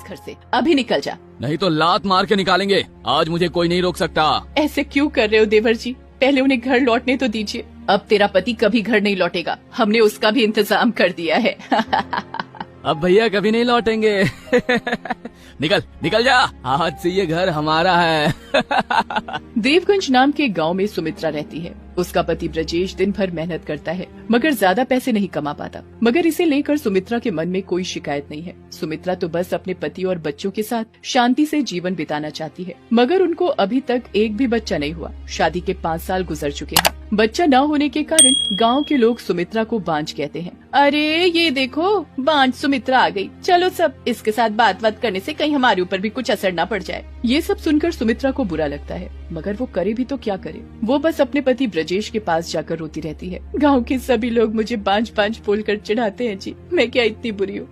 घर से, अभी निकल जा। नहीं तो लात मार के निकालेंगे, आज मुझे कोई नहीं रोक सकता। ऐसे क्यों कर रहे हो देवर जी, पहले उन्हें घर लौटने तो दीजिए। अब तेरा पति कभी घर नहीं लौटेगा, हमने उसका भी इंतजाम कर दिया है। अब भैया कभी नहीं लौटेंगे। निकल निकल जा, आज से ये घर हमारा है। देवगंज नाम के गांव में सुमित्रा रहती है। उसका पति ब्रजेश दिन भर मेहनत करता है मगर ज्यादा पैसे नहीं कमा पाता, मगर इसे लेकर सुमित्रा के मन में कोई शिकायत नहीं है। सुमित्रा तो बस अपने पति और बच्चों के साथ शांति से जीवन बिताना चाहती है, मगर उनको अभी तक एक भी बच्चा नहीं हुआ। शादी के 5 साल गुजर चुके हैं। बच्चा न होने के कारण गांव के लोग सुमित्रा को बांझ कहते हैं। अरे ये देखो, बांझ सुमित्रा आ गई, चलो सब इसके साथ बात करने से कहीं हमारे ऊपर भी कुछ असर न पड़ जाए। ये सब सुनकर सुमित्रा को बुरा लगता है, मगर वो करे भी तो क्या करे। वो बस अपने पति ब्रजेश के पास जाकर रोती रहती है। गांव के सभी लोग मुझे बांझ बोलकर चिढ़ाते हैं जी, मैं क्या इतनी बुरी हूँ?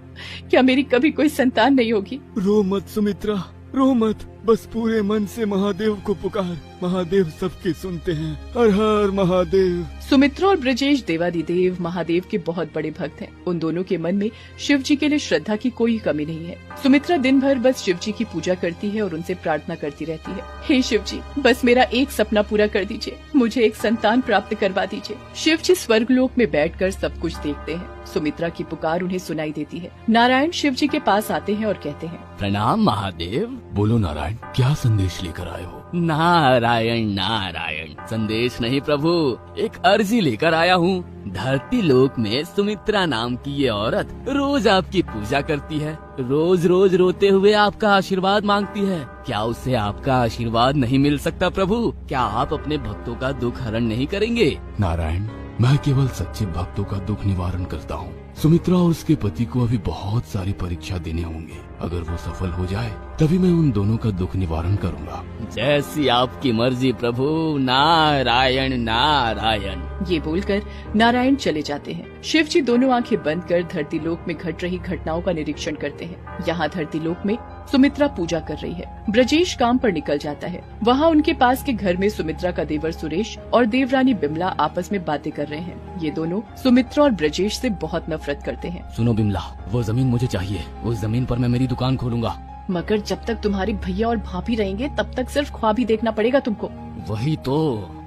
क्या मेरी कभी कोई संतान नहीं होगी? रो मत सुमित्रा, रो मत, बस पूरे मन से महादेव को पुकार, महादेव सबके सुनते हैं। हर हर महादेव। सुमित्रा और ब्रजेश देवादिदेव महादेव के बहुत बड़े भक्त हैं। उन दोनों के मन में शिव जी के लिए श्रद्धा की कोई कमी नहीं है। सुमित्रा दिन भर बस शिव जी की पूजा करती है और उनसे प्रार्थना करती रहती है। हे शिव जी, बस मेरा एक सपना पूरा कर दीजिए, मुझे एक संतान प्राप्त करवा दीजिए। शिव जी स्वर्गलोक में बैठकर सब कुछ देखते हैं। सुमित्रा की पुकार उन्हें सुनाई देती है। नारायण शिव जी के पास आते हैं और कहते हैं, प्रणाम महादेव। बोलो नारायण, क्या संदेश लेकर आए हो? नारायण नारायण, संदेश नहीं प्रभु, एक अर्जी लेकर आया हूँ। धरती लोक में सुमित्रा नाम की ये औरत रोज आपकी पूजा करती है, रोज रोज रोते हुए आपका आशीर्वाद मांगती है। क्या उसे आपका आशीर्वाद नहीं मिल सकता प्रभु? क्या आप अपने भक्तों का दुख हरण नहीं करेंगे? नारायण, मैं केवल सच्चे भक्तों का दुख निवारण करता हूँ। सुमित्रा और उसके पति को अभी बहुत सारी परीक्षा देने होंगे, अगर वो सफल हो जाए तभी मैं उन दोनों का दुख निवारण करूँगा। जैसी आपकी मर्जी प्रभु। नारायण नारायण। ये बोलकर नारायण चले जाते हैं। शिव जी दोनों आंखें बंद कर धरती लोक में घट रही घटनाओं का निरीक्षण करते हैं। यहाँ धरती लोक में सुमित्रा पूजा कर रही है। ब्रजेश काम पर निकल जाता है। वहाँ उनके पास के घर में सुमित्रा का देवर सुरेश और देवरानी बिमला आपस में बातें कर रहे हैं। ये दोनों सुमित्रा और ब्रजेश से बहुत नफरत करते हैं। सुनो बिमला, वो जमीन मुझे चाहिए, उस जमीन पर मैं मेरी दुकान खोलूंगा। मगर जब तक तुम्हारे भैया और भाभी रहेंगे तब तक सिर्फ ख्वाब ही देखना पड़ेगा तुमको। वही तो,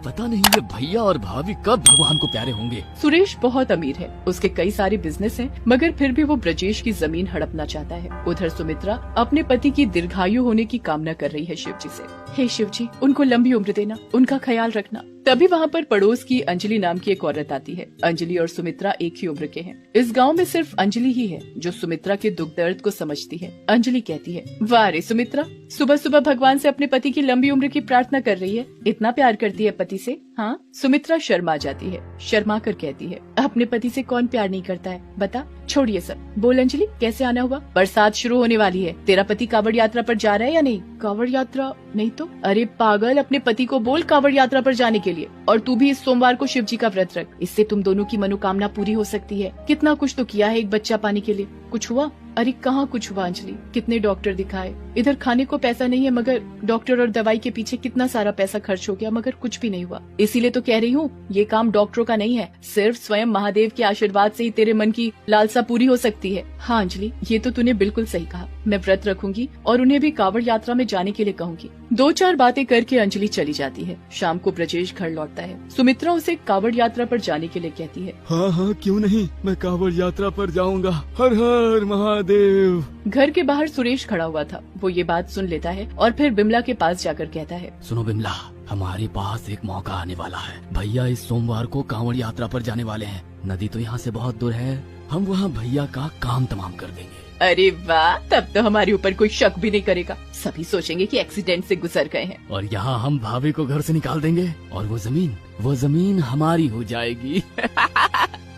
पता नहीं ये भैया और भाभी कब भगवान को प्यारे होंगे। सुरेश बहुत अमीर है, उसके कई सारे बिजनेस हैं, मगर फिर भी वो ब्रजेश की जमीन हड़पना चाहता है। उधर सुमित्रा अपने पति की दीर्घायु होने की कामना कर रही है शिव जी से। हे शिव जी, उनको लंबी उम्र देना, उनका ख्याल रखना। तभी वहाँ पर पड़ोस की अंजलि नाम की एक औरत आती है। अंजलि और सुमित्रा एक ही उम्र के हैं। इस गांव में सिर्फ अंजलि ही है जो सुमित्रा के दुख दर्द को समझती है। अंजलि कहती है, वाह रे सुमित्रा, सुबह सुबह भगवान से अपने पति की लंबी उम्र की प्रार्थना कर रही है। इतना प्यार करती है पति से? हाँ। सुमित्रा शर्मा जाती है। शर्मा कर कहती है, अपने पति से कौन प्यार नहीं करता है, बता। छोड़िए सब। बोल अंजलि, कैसे आना हुआ? बरसात शुरू होने वाली है, तेरा पति कांवड़ यात्रा पर जा रहा है या नहीं? कांवड़ यात्रा नहीं तो? अरे पागल, अपने पति को बोल कांवड़ यात्रा पर जाने के लिए। और तू भी इस सोमवार को शिव जी का व्रत रख, इससे तुम दोनों की मनोकामना पूरी हो सकती है। कितना कुछ तो किया है एक बच्चा पाने के लिए, कुछ हुआ? अरे कहाँ कुछ हुआ अंजलि, कितने डॉक्टर दिखाए, इधर खाने को पैसा नहीं है, मगर डॉक्टर और दवाई के पीछे कितना सारा पैसा खर्च हो गया, मगर कुछ भी नहीं हुआ। इसीलिए तो कह रही हूँ, ये काम डॉक्टरों का नहीं है, सिर्फ स्वयं महादेव के आशीर्वाद से ही तेरे मन की लालसा पूरी हो सकती है। हाँ अंजलि, ये तो तूने बिल्कुल सही कहा। मैं व्रत रखूंगी और उन्हें भी कांवड़ यात्रा में जाने के लिए कहूंगी। 2-4 बातें करके अंजलि चली जाती है। शाम को ब्रजेश घर लौटता है। सुमित्रा उसे कांवड़ यात्रा पर जाने के लिए कहती है। हाँ हाँ, क्यों नहीं, मैं कांवड़ यात्रा पर जाऊंगा। हर हर महादेव। घर के बाहर सुरेश खड़ा हुआ था। वो ये बात सुन लेता है और फिर बिमला के पास जाकर कहता है, सुनो बिमला, हमारे पास एक मौका आने वाला है। भैया इस सोमवार को कांवड़ यात्रा पर जाने वाले हैं। नदी तो यहाँ से बहुत दूर है, हम वहाँ भैया का काम तमाम कर देंगे। अरे वाह, तब तो हमारे ऊपर कोई शक भी नहीं करेगा। सभी सोचेंगे कि एक्सीडेंट से गुजर गए हैं। और यहाँ हम भाभी को घर से निकाल देंगे और वो जमीन हमारी हो जाएगी।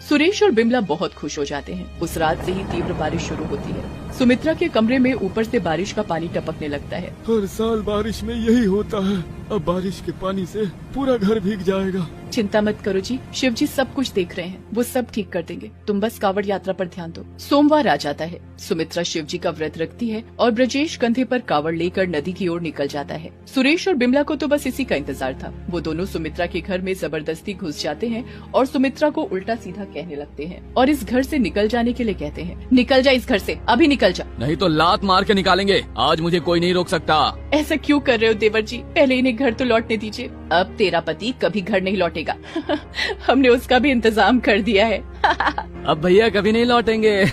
सुरेश और बिमला बहुत खुश हो जाते हैं। उस रात से ही तीव्र बारिश शुरू होती है। सुमित्रा के कमरे में ऊपर से बारिश का पानी टपकने लगता है। हर साल बारिश में यही होता है, अब बारिश के पानी से पूरा घर भीग जाएगा। चिंता मत करो जी, शिव जी सब कुछ देख रहे हैं, वो सब ठीक कर देंगे। तुम बस कावड़ यात्रा पर ध्यान दो। सोमवार आ जाता है। सुमित्रा शिव जी का व्रत रखती है और ब्रजेश कंधे पर कावड़ लेकर नदी की ओर निकल जाता है। सुरेश और बिमला को तो बस इसी का इंतजार था। वो दोनों सुमित्रा के घर में जबरदस्ती घुस जाते हैं और सुमित्रा को उल्टा सीधा कहने लगते हैं और इस घर से निकल जाने के लिए कहते हैं। निकल जा इस घर से, अभी निकल जा। नहीं तो लात मार के निकालेंगे, आज मुझे कोई नहीं रोक सकता। ऐसा क्यों कर रहे हो देवर जी, पहले इन्हें घर तो लौटने दीजिए। अब तेरा पति कभी घर नहीं लौटेगा। हमने उसका भी इंतजाम कर दिया है। अब भैया कभी नहीं लौटेंगे।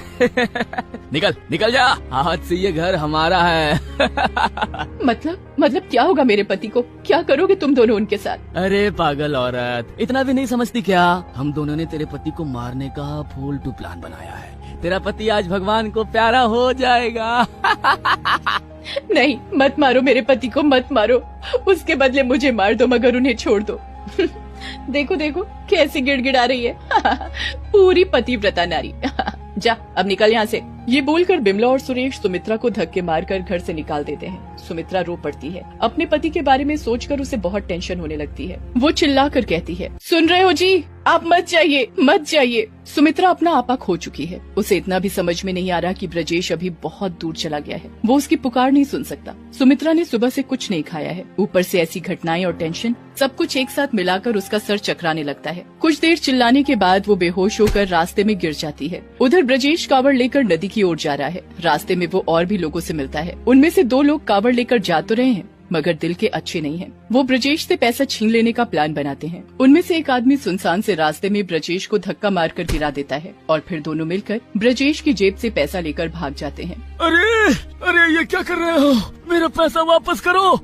निकल निकल जा, आज से ये घर हमारा है। मतलब क्या होगा मेरे पति को? क्या करोगे तुम दोनों उनके साथ? अरे पागल औरत, इतना भी नहीं समझती क्या? हम दोनों ने तेरे पति को मारने का फुल प्लान बनाया है। तेरा पति आज भगवान को प्यारा हो जाएगा। नहीं, मत मारो मेरे पति को, मत मारो। उसके बदले मुझे मार दो, मगर उन्हें छोड़ दो। देखो देखो कैसी गिड़गिड़ा रही है। पूरी पतिव्रता नारी। जा अब निकल यहाँ से। ये बोलकर बिमला और सुरेश सुमित्रा को धक्के मारकर घर से निकाल देते हैं। सुमित्रा रो पड़ती है। अपने पति के बारे में सोचकर उसे बहुत टेंशन होने लगती है। वो चिल्लाकर कहती है, सुन रहे हो जी, आप मत जाइए, मत जाइए। सुमित्रा अपना आपा खो चुकी है। उसे इतना भी समझ में नहीं आ रहा कि ब्रजेश अभी बहुत दूर चला गया है। वो उसकी पुकार नहीं सुन सकता। सुमित्रा ने सुबह से कुछ नहीं खाया है। ऊपर से ऐसी घटनाएं और टेंशन, सब कुछ एक साथ मिलाकर उसका सर चकराने लगता है। कुछ देर चिल्लाने के बाद वो बेहोश होकर रास्ते में गिर जाती है। उधर ब्रजेश कावड़ लेकर नदी की ओर जा रहा है। रास्ते में वो और भी लोगों से मिलता है। उनमें से 2 लोग कावड़ लेकर जा तो रहे हैं, मगर दिल के अच्छे नहीं हैं। वो ब्रजेश से पैसा छीन लेने का प्लान बनाते हैं। उनमें से एक आदमी सुनसान से रास्ते में ब्रजेश को धक्का मारकर गिरा देता है और फिर दोनों मिलकर ब्रजेश की जेब से पैसा लेकर भाग जाते हैं। अरे अरे, ये क्या कर रहे हो? मेरा पैसा वापस करो।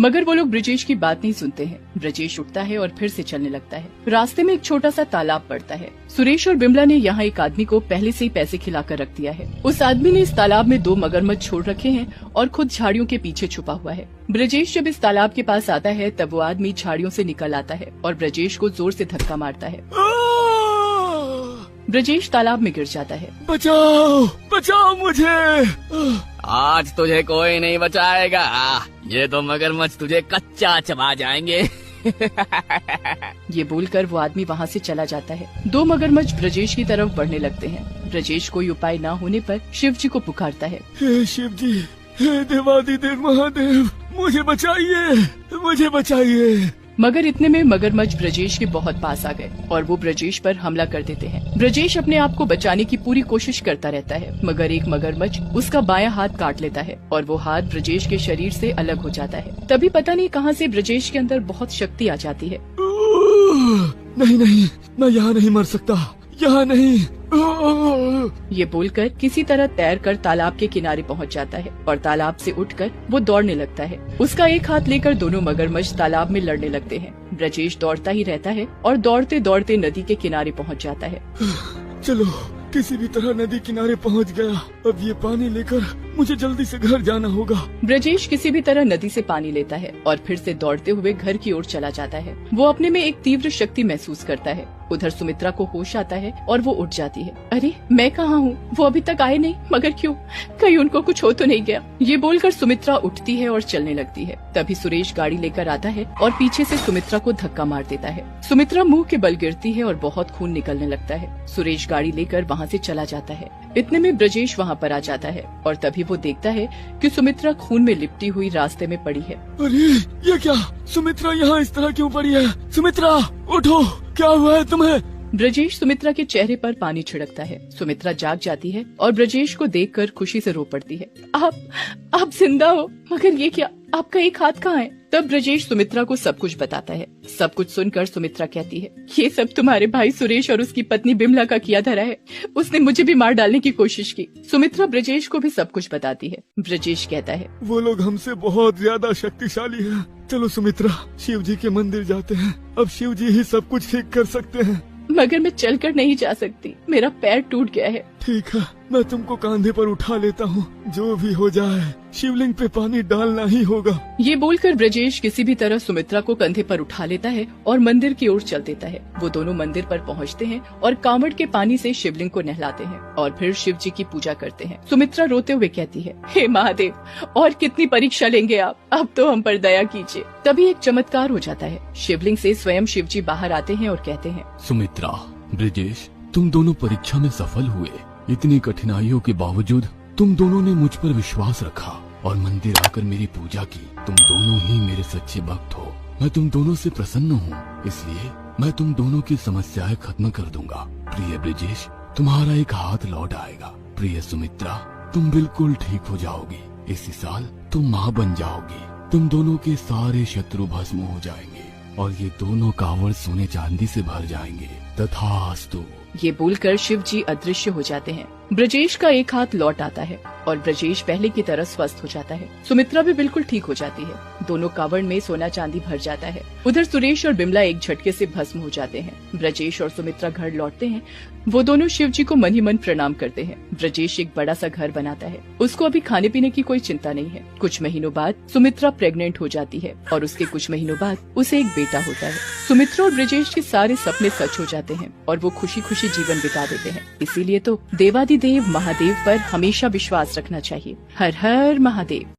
मगर वो लोग ब्रजेश की बात नहीं सुनते हैं। ब्रजेश उठता है और फिर से चलने लगता है। रास्ते में एक छोटा सा तालाब पड़ता है। सुरेश और बिमला ने यहाँ एक आदमी को पहले से ही पैसे खिलाकर रख दिया है। उस आदमी ने इस तालाब में 2 मगरमच्छ छोड़ रखे हैं और खुद झाड़ियों के पीछे छुपा हुआ है। ब्रजेश जब इस तालाब के पास आता है तब वो आदमी झाड़ियों से निकल आता है और ब्रजेश को जोर से धक्का मारता है। ब्रजेश तालाब में गिर जाता है। बचाओ, बचाओ मुझे। आज तुझे कोई नहीं बचाएगा, ये तो मगरमच्छ तुझे कच्चा चबा जाएंगे। ये बोलकर वो आदमी वहाँ से चला जाता है। 2 मगरमच्छ ब्रजेश की तरफ बढ़ने लगते हैं। ब्रजेश कोई उपाय न होने पर शिव जी को पुकारता है। हे शिव जी, हे देवादिदेव महादेव, मुझे बचाइए, मुझे बचाइए। मगर इतने में मगरमच्छ ब्रजेश के बहुत पास आ गए और वो ब्रजेश पर हमला कर देते हैं। ब्रजेश अपने आप को बचाने की पूरी कोशिश करता रहता है, मगर एक मगरमच्छ उसका बायां हाथ काट लेता है और वो हाथ ब्रजेश के शरीर से अलग हो जाता है। तभी पता नहीं कहां से ब्रजेश के अंदर बहुत शक्ति आ जाती है। नहीं नहीं, मैं यहाँ नहीं मर सकता, यहाँ नहीं। ये बोलकर किसी तरह तैरकर तालाब के किनारे पहुंच जाता है और तालाब से उठकर वो दौड़ने लगता है। उसका एक हाथ लेकर दोनों मगरमच्छ तालाब में लड़ने लगते हैं। ब्रजेश दौड़ता ही रहता है और दौड़ते दौड़ते नदी के किनारे पहुंच जाता है। चलो, किसी भी तरह नदी किनारे पहुंच गया। अब ये पानी लेकर मुझे जल्दी से घर जाना होगा। ब्रजेश किसी भी तरह नदी से पानी लेता है और फिर से दौड़ते हुए घर की ओर चला जाता है। वो अपने में एक तीव्र शक्ति महसूस करता है। उधर सुमित्रा को होश आता है और वो उठ जाती है। अरे मैं कहाँ हूँ? वो अभी तक आए नहीं, मगर क्यों? कहीं उनको कुछ हो तो नहीं गया? ये बोलकर सुमित्रा उठती है और चलने लगती है। तभी सुरेश गाड़ी लेकर आता है और पीछे से सुमित्रा को धक्का मार देता है। सुमित्रा मुंह के बल गिरती है और बहुत खून निकलने लगता है। सुरेश गाड़ी लेकर वहाँ से चला जाता है। इतने में ब्रजेश वहाँ पर आ जाता है और तभी वो देखता है कि सुमित्रा खून में लिपटी हुई रास्ते में पड़ी है। अरे ये क्या? सुमित्रा यहाँ इस तरह क्यों पड़ी है? सुमित्रा उठो, क्या हुआ है तुम्हें? ब्रजेश सुमित्रा के चेहरे पर पानी छिड़कता है। सुमित्रा जाग जाती है और ब्रजेश को देखकर खुशी से रो पड़ती है। आप जिंदा हो, मगर ये क्या? आपका एक हाथ कहाँ है? तब ब्रजेश सुमित्रा को सब कुछ बताता है। सब कुछ सुनकर सुमित्रा कहती है, ये सब तुम्हारे भाई सुरेश और उसकी पत्नी बिमला का किया धरा है। उसने मुझे भी मार डालने की कोशिश की। सुमित्रा ब्रजेश को भी सब कुछ बताती है। ब्रजेश कहता है, वो लोग हमसे बहुत ज्यादा शक्तिशाली हैं। चलो सुमित्रा, शिव जी के मंदिर जाते हैं। अब शिव जी ही सब कुछ ठीक कर सकते हैं। मगर मैं चलकर नहीं जा सकती, मेरा पैर टूट गया है। ठीक है, मैं तुमको कांधे पर उठा लेता हूँ। जो भी हो जाए शिवलिंग पे पानी डालना ही होगा। ये बोलकर ब्रजेश किसी भी तरह सुमित्रा को कंधे पर उठा लेता है और मंदिर की ओर चल देता है। वो दोनों मंदिर पर पहुँचते हैं और कांवड़ के पानी से शिवलिंग को नहलाते हैं और फिर शिव जी की पूजा करते हैं। सुमित्रा रोते हुए कहती है, हे महादेव, और कितनी परीक्षा लेंगे आप, अब तो हम पर दया कीजिए। तभी एक चमत्कार हो जाता है। शिवलिंग से स्वयं शिव जी बाहर आते हैं और कहते हैं, सुमित्रा, ब्रजेश, तुम दोनों परीक्षा में सफल हुए। इतनी कठिनाइयों के बावजूद तुम दोनों ने मुझ पर विश्वास रखा और मंदिर आकर मेरी पूजा की। तुम दोनों ही मेरे सच्चे भक्त हो। मैं तुम दोनों से प्रसन्न हूँ, इसलिए मैं तुम दोनों की समस्याएं खत्म कर दूंगा। प्रिय ब्रजेश, तुम्हारा एक हाथ लौट आएगा। प्रिय सुमित्रा, तुम बिल्कुल ठीक हो जाओगी। इसी साल तुम माँ बन जाओगी। तुम दोनों के सारे शत्रु भस्म हो जाएंगे और ये दोनों कांवड़ सोने चांदी से भर जाएंगे। तथास्तु। ये बोलकर शिव जी अदृश्य हो जाते हैं। ब्रजेश का एक हाथ लौट आता है और ब्रजेश पहले की तरह स्वस्थ हो जाता है। सुमित्रा भी बिल्कुल ठीक हो जाती है। दोनों कावड़ में सोना चांदी भर जाता है। उधर सुरेश और बिमला एक झटके से भस्म हो जाते हैं। ब्रजेश और सुमित्रा घर लौटते हैं। वो दोनों शिव जी को मन ही मन प्रणाम करते हैं। ब्रजेश एक बड़ा सा घर बनाता है। उसको अभी खाने पीने की कोई चिंता नहीं है। कुछ महीनों बाद सुमित्रा प्रेग्नेंट हो जाती है और उसके कुछ महीनों बाद उसे एक बेटा होता है। सुमित्रा और ब्रजेश के सारे सपने सच हो जाते हैं और वो खुशी खुशी जीवन बिता देते हैं। इसीलिए तो देवादिदेव महादेव पर हमेशा विश्वास रखना चाहिए। हर हर महादेव।